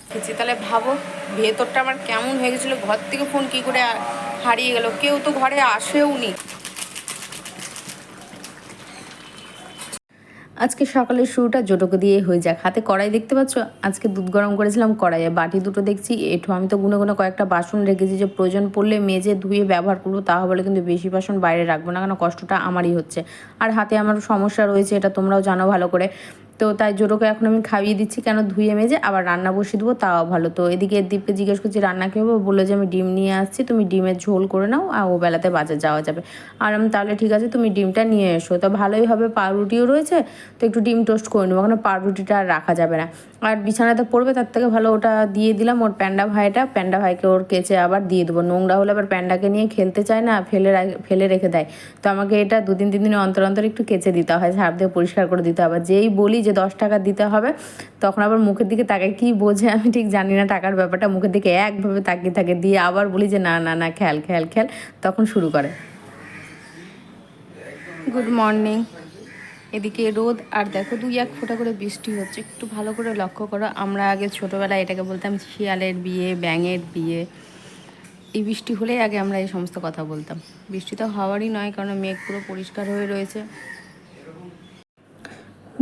খেয়েছি। তাহলে ভাবো ভেতরটা আমার কেমন হয়ে গেছিলো, ঘর থেকে ফোন কী করে হারিয়ে গেল, কেউ তো ঘরে আসেও নি। আজকে সকালের শুরুটা জোটোকে দিয়ে হয়ে যাক। হাতে কড়াই দেখতে পাচ্ছ, আজকে দুধ গরম করেছিলাম কড়াইয়ে, বাটি দুটো দেখছি এঁঠো। আমি তো গুনে গুনে কয়েকটা বাসন রেখেছি যে প্রয়োজন পড়লে মেজে ধুয়ে ব্যবহার করবো, তা বলে কিন্তু বেশি বাসন বাইরে রাখবো না, কেন কষ্টটা আমারই হচ্ছে। আর হাতে আমার সমস্যা রয়েছে, এটা তোমরাও জানো ভালো করে। তো তাই জোটোকে এখন আমি খাইয়ে দিচ্ছি, কেন ধুয়ে মেজে আবার রান্না বসিয়ে দেবো, তাও ভালো। তো এদিকে দীপকে জিজ্ঞেস করছি রান্না কী হবে, বললো যে আমি ডিম নিয়ে আসছি, তুমি ডিমের ঝোল করে নাও, আর ও বেলাতে বাজার যাওয়া যাবে। আর আমি তাহলে ঠিক আছে, তুমি ডিমটা নিয়ে এসো। তো ভালোই হবে, পাউরুটিও রয়েছে, তো একটু ডিম টোস্ট করে নেবো, কারণ পাউরুটিটা আর রাখা যাবে না। আর বিছানাতে পড়বে, তার থেকে ভালো ওটা দিয়ে দিলাম ওর প্যান্ডা ভাইকে ওর কেচে আবার দিয়ে দেবো। নোংরা হলে আবার প্যান্ডাকে নিয়ে খেলতে চায় না, ফেলে রেখে দেয়। তো আমাকে এটা 2-3 দিন অন্তর অন্তর একটু কেচে দিতে হয়, সার্ফ দিয়ে পরিষ্কার করে দিতে হবে। যেই বলি যে 10 টাকা দিতে হবে, তখন আবার মুখের দিকে তাকায়, কী বোঝে আমি ঠিক জানি না টাকার ব্যাপারটা, মুখের দিকে একভাবে তাকিয়ে থাকে, দিয়ে আবার বলি যে না না না খেয়াল খেয়াল খেয়াল, তখন শুরু করে। Good morning. এদিকে রোদ, আর দেখো 2-1 ফোঁটা করে বৃষ্টি হচ্ছে, একটু ভালো করে লক্ষ্য করো। আমরা আগে ছোটোবেলায় এটাকে বলতাম শিয়ালের বিয়ে, ব্যাঙের বিয়ে। এই বৃষ্টি হলেই আগে আমরা এই সমস্ত কথা বলতাম। বৃষ্টি তো হওয়ারই নয়, কারণ মেঘ পুরো পরিষ্কার হয়ে রয়েছে।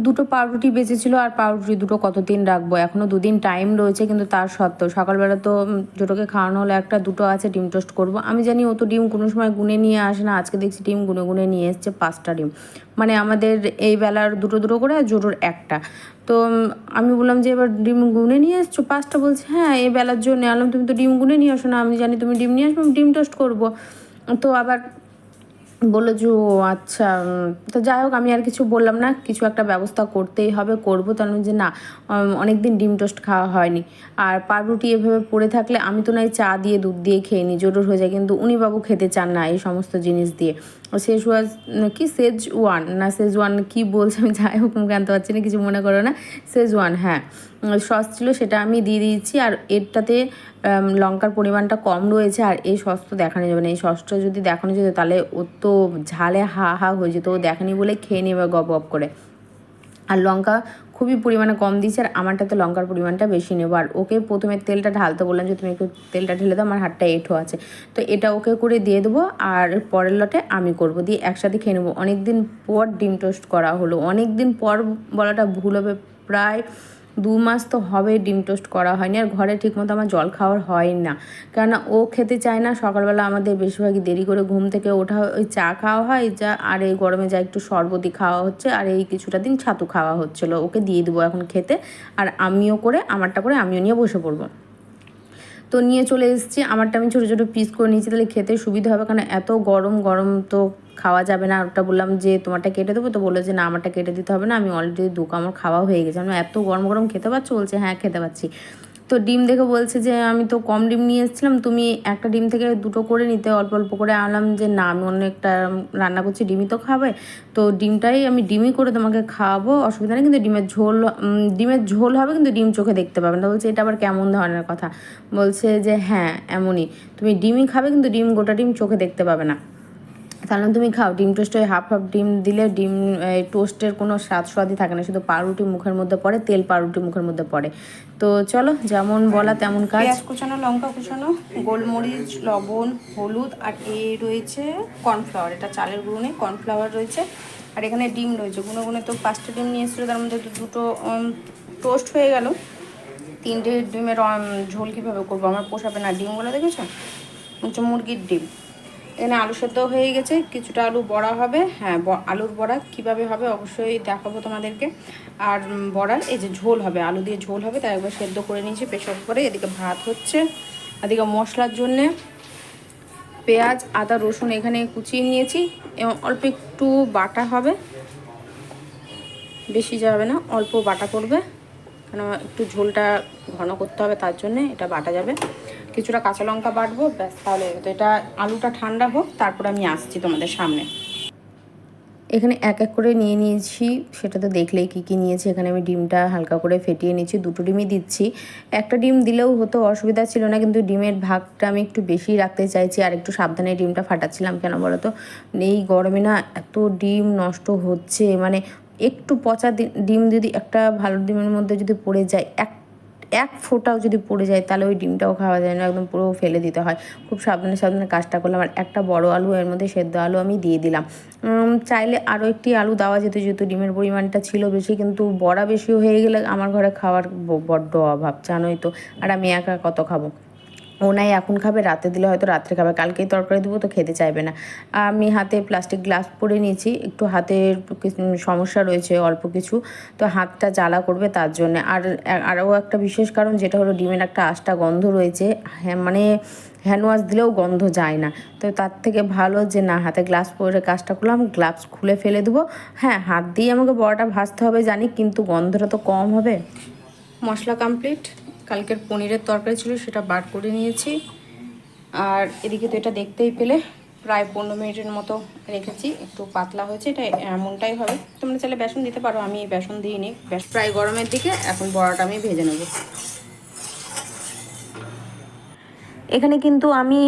দুটো পাউরুটি বেঁচেছিল, আর পাউরুটি দুটো কতদিন রাখবো, এখনও 2 দিন টাইম রয়েছে। কিন্তু তার সত্ত্বেও সকালবেলা তো দুটোকে খাওয়ানো হলো, একটা দুটো আছে, ডিম টোস্ট করবো। আমি জানি ও তো ডিম কোনো সময় গুনে নিয়ে আসে না, আজকে দেখছি ডিম গুনে গুনে নিয়ে এসছে 5টা ডিম। মানে আমাদের এই বেলার দুটো দুটো করে, আর জোটোর একটা। তো আমি বললাম যে এবার ডিম গুনে নিয়ে এসছো 5টা, বলছে হ্যাঁ এই বেলার জন্য আনলাম, তুমি তো ডিম গুনে নিয়ে আসো না, আমি জানি তুমি ডিম নিয়ে আসবো, আমি ডিম টোস্ট করবো। তো আবার বললো যে ও আচ্ছা। তো যাই হোক, আমি আর কিছু বললাম না, কিছু একটা ব্যবস্থা করতেই হবে, করবো। তার যে না, অনেক দিন ডিম টোস্ট খাওয়া হয়নি। আর পাউরুটি এভাবে পড়ে থাকলে আমি তো নয় চা দিয়ে দুধ দিয়ে খেয়ে নিই, জোর হয়ে যায়, কিন্তু উনি বাবু খেতে চান না এই সমস্ত জিনিস দিয়ে। শেজওয়ান কি সেজওয়ান কি বলছে, আমি যাই হোক মুখে আনতে পারছি না, কিছু মনে করো না। সেজওয়ান, হ্যাঁ, সস ছিল, সেটা আমি দিয়ে দিয়েছি। আর এরটাতে লঙ্কার পরিমাণটা কম রয়েছে, আর এই সস তো দেখানো যাবে না। এই সসটা যদি দেখানো যেত তাহলে ও তো ঝালে হা হা হয়ে যেত, ও দেখেনি বলে খেয়ে নেবে গপ গপ করে। আর লঙ্কা খুবই পরিমাণে কম দিয়েছে, আর আমারটাতে লঙ্কার পরিমাণটা বেশি নেবো। আর ওকে প্রথমে তেলটা ঢালতে বললাম যে তুমি একটু তেলটা ঢেলে দাও, আমার হাতটা এঁঠো আছে। তো এটা ওকে করে দিয়ে দেবো, আর পরের লটে আমি করবো, দিয়ে একসাথে খেয়ে নেবো। অনেক দিন পর ডিম টোস্ট করা হলো, অনেক দিন পর বলাটা ভুল হবে, প্রায় 2 মাস তো হবে ডিম টোস্ট করা হয়নি। আর ঘরে ঠিকমতো আমার জল খাওয়ার হয় না, কেননা ও খেতে চায় না। সকালবেলা আমাদের বেশিরভাগই দেরি করে ঘুম থেকে ওঠা, ওই চা খাওয়া হয় যা, আর এই গরমে যা একটু শরবতি খাওয়া হচ্ছে, আর এই কিছুটা দিন ছাতু খাওয়া হচ্ছিলো। ওকে দিয়ে দেবো এখন খেতে, আর আমিও করে আমারটা করে আমিও নিয়ে বসে পড়বো। তো নিয়ে চলে এসেছি, আমারটা আমি ছোটো ছোটো পিস করে নিয়েছি, তাহলে খেতে সুবিধা হবে, কারণ এত গরম গরম তো খাওয়া যাবে না। ওটা বললাম যে তোমারটা কেটে দেবো, তো বললো যে না আমারটা কেটে দিতে হবে না, আমি অলরেডি 2 কামড় খাওয়া হয়ে গেছে। আমি এত গরম গরম খেতে পারছো, বলছে হ্যাঁ খেতে পাচ্ছি। তো ডিম দেখে বলছে যে আমি তো কম ডিম নিয়ে এসেছিলাম, তুমি একটা ডিম থেকে দুটো করে নিতে, অল্প অল্প করে আনলাম। যে না, আমি অন্য একটা রান্না করছি, ডিমই তো খাবে, তো ডিমটাই আমি ডিমই করে তোমাকে খাওয়াবো, অসুবিধা নেই, কিন্তু ডিমের ঝোল হবে, কিন্তু ডিম চোখে দেখতে পাবে না। বলছে এটা আবার কেমন ধরনের কথা, বলছে যে হ্যাঁ এমনই, তুমি ডিমই খাবে, কিন্তু গোটা ডিম চোখে দেখতে পাবে না। তাহলে তুমি খাও ডিম টোস্টে হাফ হাফ ডিম দিলে ডিম টোস্টের কোনো স্বাদই থাকে না, শুধু পাউরুটি মুখের মধ্যে পড়ে, তেল পাউরুটি মুখের মধ্যে পড়ে। তো চলো, যেমন বলা তেমন কাজ। পেঁয়াজ কুচানো, লঙ্কা কুচানো, গোলমরিচ, লবণ, হলুদ, আর এই রয়েছে কর্নফ্লাওয়ার, এটা চালের গুঁড়ো নেই, কর্নফ্লাওয়ার রয়েছে। আর এখানে ডিম রয়েছে, গুনে গুনে তো 5টা ডিম নিয়ে এসেছিলো, তার মধ্যে দুটো টোস্ট হয়ে গেল। 3টে ডিমের ঝোল কীভাবে করবো, আমার পোষাবে না ডিমগুলো, দেখেছো হচ্ছে মুরগির ডিম। এখানে আলু সেদ্ধ হয়ে গেছে, কিছুটা আলু বড়া হবে। হ্যাঁ, আলুর বড়া কিভাবে হবে অবশ্যই দেখাবো তোমাদেরকে। আর বড়ার এই যে ঝোল হবে, আলু দিয়ে ঝোল হবে, তাই একবার সেদ্ধ করে নিয়েছি প্রেশার কুকারে। এদিকে ভাত হচ্ছে, এদিকে মশলার জন্যে পেঁয়াজ, আদা, রসুন এখানে কুচিয়ে নিয়েছি, এবং অল্প একটু বাটা হবে, বেশি যাবে না, অল্প বাটা করবে, কেন একটু ঝোলটা ঘন করতে হবে, তার জন্যে এটা বাটা যাবে। কিছুটা কাঁচা লঙ্কা বাটবো, ব্যাস তাহলে। তো এটা আলুটা ঠান্ডা হোক, তারপর আমি আসছি তোমাদের সামনে। এখানে এক এক করে নিয়ে নিয়েছি, সেটা তো দেখলেই কী কী নিয়েছি। এখানে আমি ডিমটা হালকা করে ফেটিয়ে নিচ্ছি, 2টো ডিমই দিচ্ছি। একটা ডিম দিলেও হতো, অসুবিধা ছিল না, কিন্তু ডিমের ভাগটা আমি একটু বেশি রাখতে চাইছি, আর একটু সাবধানে ডিমটা ফাটাচ্ছিলাম। কেন বলো তো, এই গরমে না এত ডিম নষ্ট হচ্ছে, মানে একটু পচা ডিম যদি একটা ভালো ডিমের মধ্যে যদি পড়ে যায়, এক ফোঁটাও যদি পড়ে যায় তাহলে ওই ডিমটাও খাওয়া যায় না, একদম পুরো ফেলে দিতে হয়। খুব সাবধানে সাবধানে কাজটা করলাম। আর একটা বড় আলু এর মধ্যে সেদ্ধ আলু আমি দিয়ে দিলাম। চাইলে আরও একটি আলু দেওয়া যেত, যেহেতু ডিমের পরিমাণটা ছিল বেশি, কিন্তু বড়া বেশি হয়ে গেলে আমার ঘরে খাওয়ার বড্ড অভাব, জানোই তো। আর আমি একা কত খাবো। ও নাই এখন খাবে, রাতে দিলে হয়তো রাত্রে খাবে, কালকেই তরকারি দেবো তো খেতে চাইবে না। আমি হাতে প্লাস্টিক গ্লাভস পরে নিয়েছি, একটু হাতের সমস্যা রয়েছে অল্প কিছু, তো হাতটা জ্বালা করবে তার জন্যে। আরও একটা বিশেষ কারণ, যেটা হলো ডিমের একটা আষ্টা গন্ধ রয়েছে, হ্যাঁ মানে হ্যান্ড ওয়াশ দিলেও গন্ধ যায় না। তো তার থেকে ভালো যে না, হাতে গ্লাভস পরে কাজটা করলাম, গ্লাভস খুলে ফেলে দেবো। হ্যাঁ, হাত দিয়ে আমাকে বড়াটা ভাজতে হবে জানি, কিন্তু গন্ধটা তো কম হবে। মশলা কমপ্লিট। কালকের পনিরের তরকারি ছিল, সেটা বার করে নিয়েছি। আর এদিকে তো এটা দেখতেই পেলে প্রায় 15 মিনিটের মতো রেখেছি, একটু পাতলা হয়েছে, এটা এমনটাই হবে। তোমরা চাইলে বেসন দিতে পারো, আমি বেসন দিইনি। প্রায় গরমের দিকে এখন বড়াটা আমি ভেজে নেব। এখানে কিন্তু আমি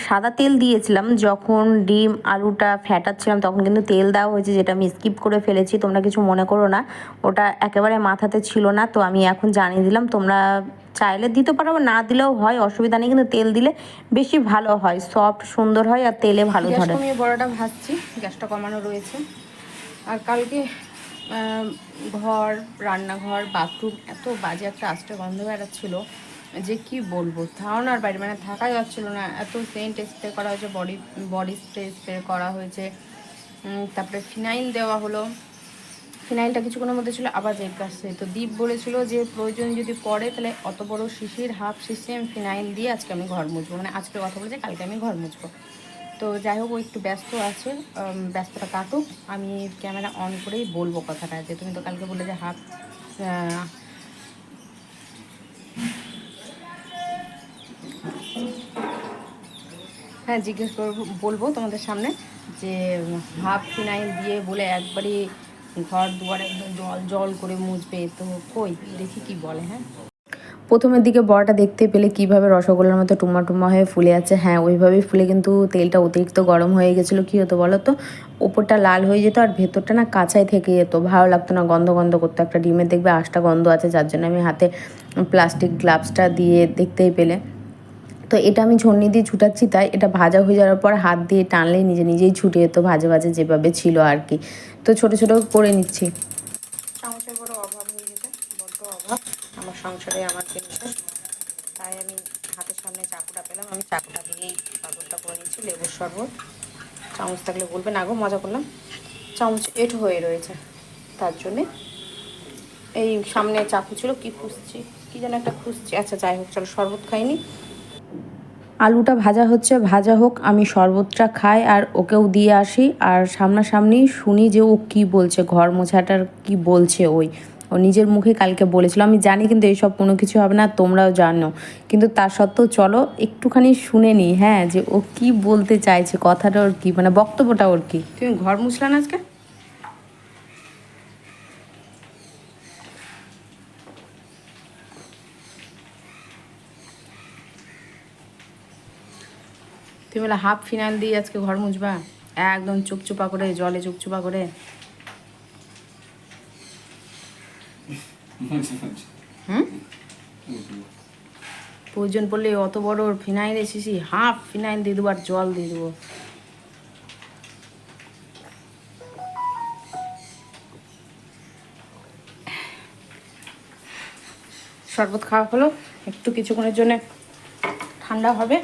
সাদা তেল দিয়েছিলাম, যখন ডিম আলুটা ফ্যাটাচ্ছিলাম তখন কিন্তু তেল দেওয়া হয়েছে, যেটা আমি স্কিপ করে ফেলেছি, তোমরা কিছু মনে করো না। ওটা একেবারে মাথাতে ছিল না, তো আমি এখন জানিয়ে দিলাম। তোমরা চাইলে দিতে পারো, না দিলেও হয়, অসুবিধা নেই, কিন্তু তেল দিলে বেশি ভালো হয়, সফট সুন্দর হয় আর তেলে ভালো ধরে। গ্যাস কমিয়ে বড়াটা ভাজছি, গ্যাসটা কমানো রয়েছে। আর কালকে ঘর, রান্নাঘর, বাথরুম এত বাজে একটা আস্তে গন্ধ বেড়াচ্ছিলো যে কি বলবো, ধারণার বাইরে, মানে থাকা যাচ্ছিলো না। এত সেন্ট স্প্রে করা হয়েছে, বডি স্প্রে করা হয়েছে, তারপরে ফিনাইল দেওয়া হলো। ফিনাইলটা কিছুক্ষণের মধ্যে ছিল, আবার জেট আসছে। তো দীপ বলেছিল যে প্রয়োজন যদি পড়ে তাহলে অত বড় শিশির, হাফ শিশি আমি ফিনাইল দিয়ে আজকে আমি ঘর মুছবো, মানে আজকে কথা বলেছে কালকে আমি ঘর মুছবো। তো যাই হোক, ও একটু ব্যস্ত আছে, ব্যস্ততা কাটুক, আমি ক্যামেরা অন করেই বলবো কথাটা, যে তুমি তো কালকে বললে যে হাফ। হ্যাঁ, জিজ্ঞেস বলবো তোমাদের সামনে যে হাফ ফিনাইল দিয়ে বলে একবারই ঘর দুয়ার একদম জল জল করে মুছবে, তো কই দেখি কি বলে। হ্যাঁ, প্রথমের দিকে বড়াটা দেখতে পেলে কীভাবে রসগোল্লার মতো টুমা টুমা হয়ে ফুলে আছে, হ্যাঁ ওইভাবেই ফুলে, কিন্তু তেলটা অতিরিক্ত গরম হয়ে গেছিলো। কী হতো বলো তো, ওপরটা লাল হয়ে যেত আর ভেতরটা না কাঁচাই থেকে যেত, ভালো লাগতো না, গন্ধ গন্ধ করতো। একটা ডিমের দেখবে আঁশটা গন্ধ আছে, যার জন্য আমি হাতে প্লাস্টিক গ্লাভসটা দিয়ে দেখতেই পেলে। তো এটা আমি ছন্নি দিয়ে ছুটাচ্ছি, তাই এটা ভাজা হয়ে যাওয়ার পর হাত দিয়ে টানলেই নিজে নিজেই ছুটে যেত, ভাজে ভাজে যেভাবে ছিল আর কি। তো ছোটো ছোটো করে নিচ্ছি। চামচের বড় অভাব হয়ে যেতে, বড্ড অভাব আমার সংসারে, আমার জিনিসে, তাই আমি হাতের সামনে চাকুটা পেলাম, আমি চাকুটা দিয়েই শরবতটা করে নিচ্ছি, লেবুর শরবত। চামচ থাকলে বলবে না গো, মজা করলাম। চামচ এঁটো হয়ে রয়েছে, তার জন্যে এই সামনে চাকু ছিল, কি খুঁজছি, কি যেন একটা খুঁজছি। আচ্ছা যাই হোক, চলো শরবত খাইনি। আলুটা ভাজা হচ্ছে, ভাজা হোক, আমি শরবতটা খাই আর ওকেও দিয়ে আসি। আর সামনাসামনি শুনি যে ও কি বলছে, ঘর মোছাটার কি বলছে। ও নিজের মুখে কালকে বলেছিল, আমি জানি কিন্তু এইসব কোনো কিছু হবে না, তোমরাও জানো, কিন্তু তার সত্ত্বেও চলো একটুখানি শুনে নিই, হ্যাঁ, যে ও কি বলতে চাইছে, কথাটা ওর কি, মানে বক্তব্যটা ওর কি। তুমি ঘর মুছলা না আজকে? তুমি বলে হাফ ফিনাইল দিয়ে আজকে ঘর মুছবা, একদম চুপচুপা করে, জলে চুপচুপা করে। হুম, প্রয়োজন পড়লে অত বড় ফিনাইল এসেছি, হাফ ফিনাইল দিয়ে দেবো আর জল দিয়ে দেবো। শরবত খাওয়া হলো, একটু কিছুক্ষণের জন্য ঠান্ডা হবে।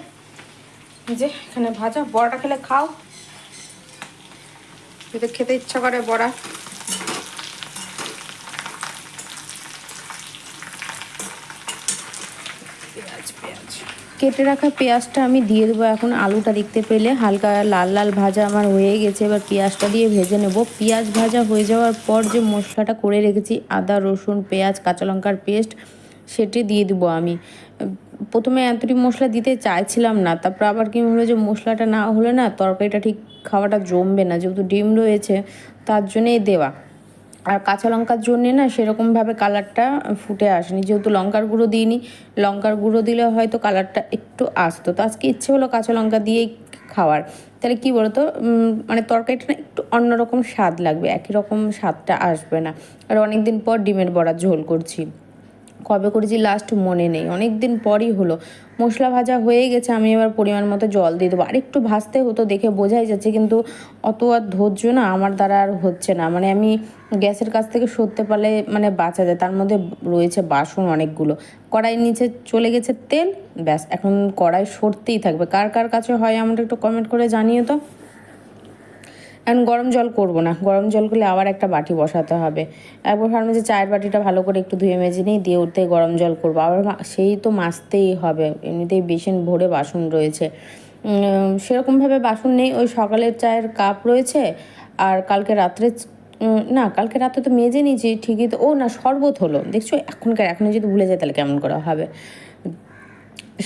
যে এখানে ভাজা বড়াটা খেলে খাও, যদি খেতে ইচ্ছা করে বড়া। কেটে রাখা পেঁয়াজটা আমি দিয়ে দেবো এখন। আলুটা দেখতে পেলে হালকা লাল লাল ভাজা আমার হয়ে গেছে, এবার পেঁয়াজটা দিয়ে ভেজে নেব। পেঁয়াজ ভাজা হয়ে যাওয়ার পর যে মশলাটা করে রেখেছি, আদা রসুন পেঁয়াজ কাঁচা লঙ্কার পেস্ট, সেটি দিয়ে দেবো আমি। প্রথমে এতটি মশলা দিতে চাইছিলাম না, তারপর আবার কি হলো যে মশলাটা না হলে না তরকারিটা ঠিক খাওয়াটা জমবে না, যেহেতু ডিম রয়েছে তার জন্যেই দেওয়া। আর কাঁচা লঙ্কার জন্যে না সেরকমভাবে কালারটা ফুটে আসেনি, যেহেতু লঙ্কার গুঁড়ো দিইনি। লঙ্কার গুঁড়ো দিলে হয়তো কালারটা একটু আসতো, তো আজকে ইচ্ছে হলো কাঁচা লঙ্কা দিয়েই খাওয়ার। তাহলে কী বলতো, মানে তরকারিটা না একটু অন্যরকম স্বাদ লাগবে, একই রকম স্বাদটা আসবে না। আর অনেক দিন পর ডিমের বড়ার ঝোল করছি, কবে করেছি লাস্ট মনে নেই, অনেক দিন পরই হলো। মশলা ভাজা হয়ে গেছে, আমি এবার পরিমাণ মতো জল দিয়ে দেবো। আরেকটু ভাজতে হতো, দেখে বোঝাই যাচ্ছে, কিন্তু অত আর ধৈর্য না আমার দ্বারা আর হচ্ছে না। মানে আমি গ্যাসের কাছ থেকে সরতে পারলে মানে বাঁচা যায়, তার মধ্যে রয়েছে বাসন অনেকগুলো। কড়াইয়ের নিচে চলে গেছে তেল, ব্যাস এখন কড়াই সরতেই থাকবে। কার কার কাছে হয় আমাকে একটু কমেন্ট করে জানিও তো। এখন গরম জল করব না, গরম জল করলে আবার একটা বাটি বসাতে হবে। একবার ভাবলাম যে চায়ের বাটিটা ভালো করে একটু ধুয়ে মেজে নিই, দিয়ে ওতে গরম জল করবো, আবার সেই তো মাজতেই হবে। এমনিতেই বেসিন ভরে বাসন রয়েছে, সেরকমভাবে বাসন নেই। ওই সকালের চায়ের কাপ রয়েছে, আর কালকে রাত্রে না, কালকে রাতে তো মেজে নিয়েছি ঠিকই তো। ও না, শরবত হলো দেখছো, এখনই যদি ভুলে যায় তাহলে কেমন করা হবে।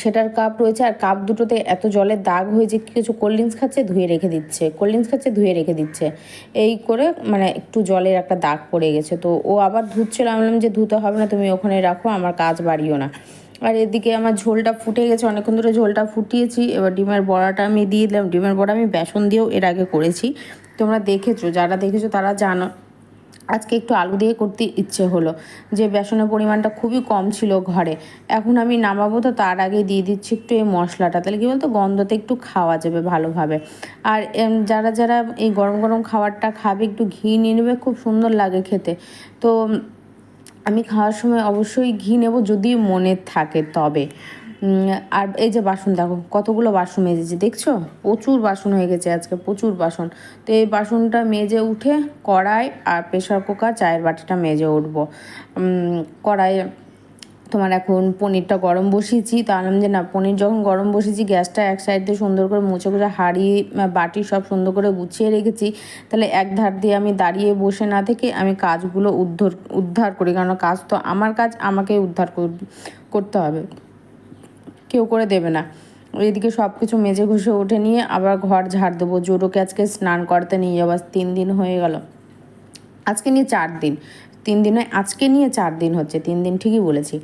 সেটার কাপ রয়েছে, আর কাপ দুটোতে এত জলের দাগ হয়েছে, কিছু কোল্ড ড্রিঙ্কস খাচ্ছে ধুয়ে রেখে দিচ্ছে, কোল্ড ড্রিঙ্কস খাচ্ছে ধুয়ে রেখে দিচ্ছে, এই করে মানে একটু জলের একটা দাগ পড়ে গেছে। তো ও আবার ধুচ্ছিল, আমি বললাম যে ধুতে হবে না, তুমি ওখানে রাখো, আমার কাজ বাড়িও না। আর এদিকে আমার ঝোলটা ফুটে গেছে, অনেকক্ষণ ধরে ঝোলটা ফুটিয়েছি। এবার ডিমের বড়াটা আমি দিয়ে দিলাম। ডিমের বড়া আমি বেসন দিয়েও এর আগে করেছি, তোমরা দেখেছো, যারা দেখেছো তারা জানো। আজকে একটু আলু দিয়ে করতে ইচ্ছে হলো, যে বেসনের পরিমাণটা খুবই কম ছিল ঘরে। এখন আমি নামাবো তো তার আগে দিয়ে দিচ্ছি একটু এই মশলাটা, তাহলে কী বলতো গন্ধতে একটু খাওয়া যাবে ভালোভাবে। আর যারা যারা এই গরম গরম খাবারটা খাবে একটু ঘি নিয়ে নেবে, খুব সুন্দর লাগে খেতে। তো আমি খাওয়ার সময় অবশ্যই ঘি নেব, যদি মনে থাকে তবে। আর এই যে বাসন দেখো কতগুলো বাসন মেজেছি, দেখছো প্রচুর বাসন হয়ে গেছে আজকে, প্রচুর বাসন। তো এই বাসনটা মেজে উঠে কড়াই আর প্রেশার কুকার, চায়ের বাটিটা মেজে উঠবো। কড়াইয়ে তোমার এখন পনিরটা গরম বসিয়েছি, তো আনলাম যে না, পনির যখন গরম বসিয়েছি গ্যাসটা এক সাইড দিয়ে সুন্দর করে মুছে মুছে হাঁড়ি বাটি সব সুন্দর করে গুছিয়ে রেখেছি, তাহলে এক ধার দিয়ে আমি দাঁড়িয়ে বসে না থেকে আমি কাজগুলো উদ্ধার করি, কারণ কাজ তো আমার কাজ, আমাকেই উদ্ধার করতে হবে, কেউ করে দেবে না। এদিকে সব কিছু মেজে ঘষে উঠে নিয়ে আবার ঘর ঝাড় দেবো। জোরোকে আজকে স্নান করতে নিয়ে যাবো, 3 দিন হয়ে গেল, আজকে নিয়ে 4 দিন, 3 দিন নয়, আজকে নিয়ে 4 দিন হচ্ছে, 3 দিন ঠিকই বলেছি।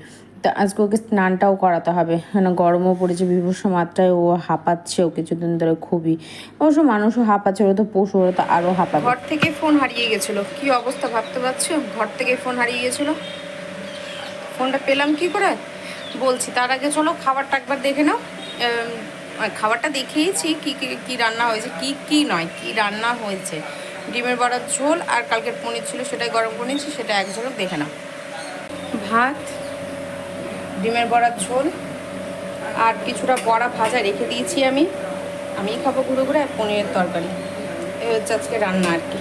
তো আজকে ওকে স্নানটাও করাতে হবে, মানে গরমও পড়েছে বিভৎস মাত্রায়, ও হাঁপাচ্ছেও কিছুদিন ধরে খুবই। অবশ্য মানুষও হাঁপাচ্ছে, ওরা তো পশু, ওরা তো আরও হাঁপাবে। ঘর থেকে ফোন হারিয়ে গেছিলো, কি অবস্থা ভাবতে পারছো, ঘর থেকে ফোন হারিয়ে গেছিলো, ফোনটা পেলাম কি করে বলছি। তার আগে চলো খাবারটা একবার দেখে নাও। খাবারটা দেখিয়েছি কি কি রান্না হয়েছে, কি নয় কি রান্না হয়েছে। ডিমের বড়ার ঝোল আর কালকের পনির ছিল, সেটাই গরম করে নিয়েছি, সেটা এক ঝোলক দেখে নাও। ভাত, ডিমের বড়ার ঝোল, আর কিছুটা বড়া ভাজা রেখে দিয়েছি আমি খাবো ঘুরে ঘুরে, আর পনিরের তরকারি। এই হচ্ছে আজকে রান্না আর কি।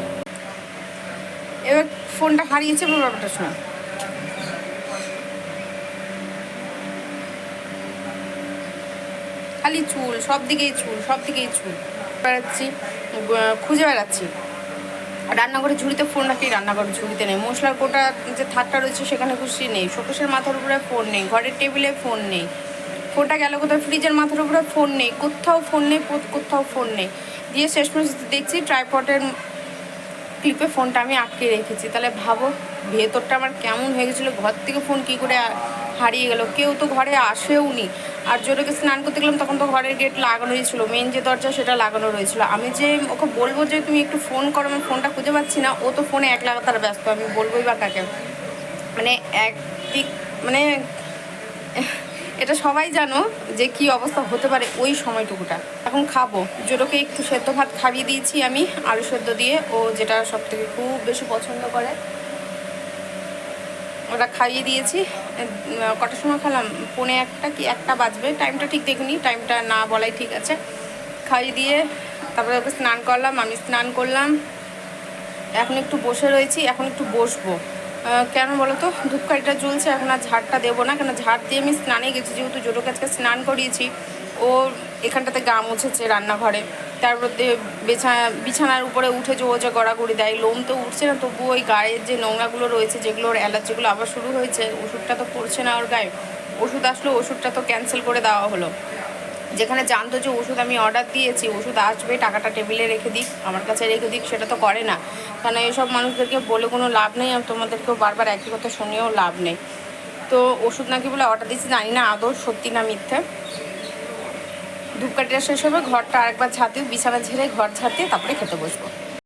এবার ফোনটা হারিয়েছে ব্যাপারটা শোনা। খালি চুল, সব দিকেই চুল বেড়াচ্ছি, খুঁজে বেড়াচ্ছি। রান্নাঘরে ঝুড়িতে ফোন রাখি, রান্নাঘরের ঝুড়িতে নেই। মশলার কোটা যে থাকটা রয়েছে সেখানে খুশি নেই, শোকেশের মাথার উপরে ফোন নেই, ঘরের টেবিলে ফোন নেই, ফোনটা গেল কোথাও, ফ্রিজের মাথার উপরে ফোন নেই, কোথাও ফোন নেই। দিয়ে শেষমেশ দেখছি ট্রাইপডের ক্লিপে ফোনটা আমি আটকে রেখেছি। তাহলে ভাবো ভেতরটা আমার কেমন হয়ে গেছিলো, ঘর থেকে ফোন কী করে হারিয়ে গেল, কেউ তো ঘরে আসেও নি। আর জোরকে স্নান করতে গেলাম তখন তো ঘরের গেট লাগানোই ছিল, মেন যে দরজা সেটা লাগানো রয়েছিল। আমি যে ওকে বলবো যে তুমি একটু ফোন করো, আমি ফোনটা খুঁজে পাচ্ছি না, ও তো ফোনে এক লাগাতার ব্যস্ত, আমি বলবোই বা কাকে। মানে একদিক মানে এটা সবাই জানো যে কি অবস্থা হতে পারে ওই সময়টুকুটা। এখন খাবো, জোরকে একটু সেদ্ধ ভাত খাইয়ে দিয়েছি আমি আলু সেদ্ধ দিয়ে, ও যেটা সব থেকে খুব বেশি পছন্দ করে, ওটা খাইয়ে দিয়েছি। কটার সময় খেলাম, 1:45 কি 1টা বাজবে, টাইমটা ঠিক দেখিনি, টাইমটা না বলাই ঠিক আছে। খাইয়ে দিয়ে তারপরে ওকে স্নান করলাম, আমি স্নান করলাম, এখন একটু বসে রয়েছি, এখন একটু বসবো। কেন বলো তো, ধূপকাঠিটা জ্বলছে, এখন আর ঝাড়টা দেবো না, কেন ঝাড় দিয়ে আমি স্নানে গেছি, যেহেতু জোটোকে আজকে স্নান করিয়েছি। ও এখানটাতে গা মুছেছে রান্নাঘরে, তারপর বিছানার উপরে উঠে যে ও যে গড়াগড়ি দেয়, লোম তো উঠছে না, তবু ওই গায়ের যে নোংরাগুলো রয়েছে, যেগুলো ওর অ্যালার্জিগুলো আবার শুরু হয়েছে, ওষুধটা তো পড়ছে না ওর গায়ে। ওষুধ আসলো, ওষুধটা তো ক্যান্সেল করে দেওয়া হলো। যেখানে জানতো যে ওষুধ আমি অর্ডার দিয়েছি, ওষুধ আসবে, টাকাটা টেবিলে রেখে দিক, আমার কাছে রেখে দিক, সেটা তো করে না। কারণ এইসব মানুষদেরকে বলে কোনো লাভ নেই, আর তোমাদেরকেও বারবার একই কথা শুনেও লাভ নেই। তো ওষুধ নাকি বলে অর্ডার দিয়েছি, জানি না আদৌ সত্যি না মিথ্যে। ধূপকাঠিটা শেষ হবে, ঘরটা আরেকবার ঝাঁট দিয়ে, বিছানা ঝেড়ে ঘর ঝাঁট দিয়ে তারপরে খেতে বসবো।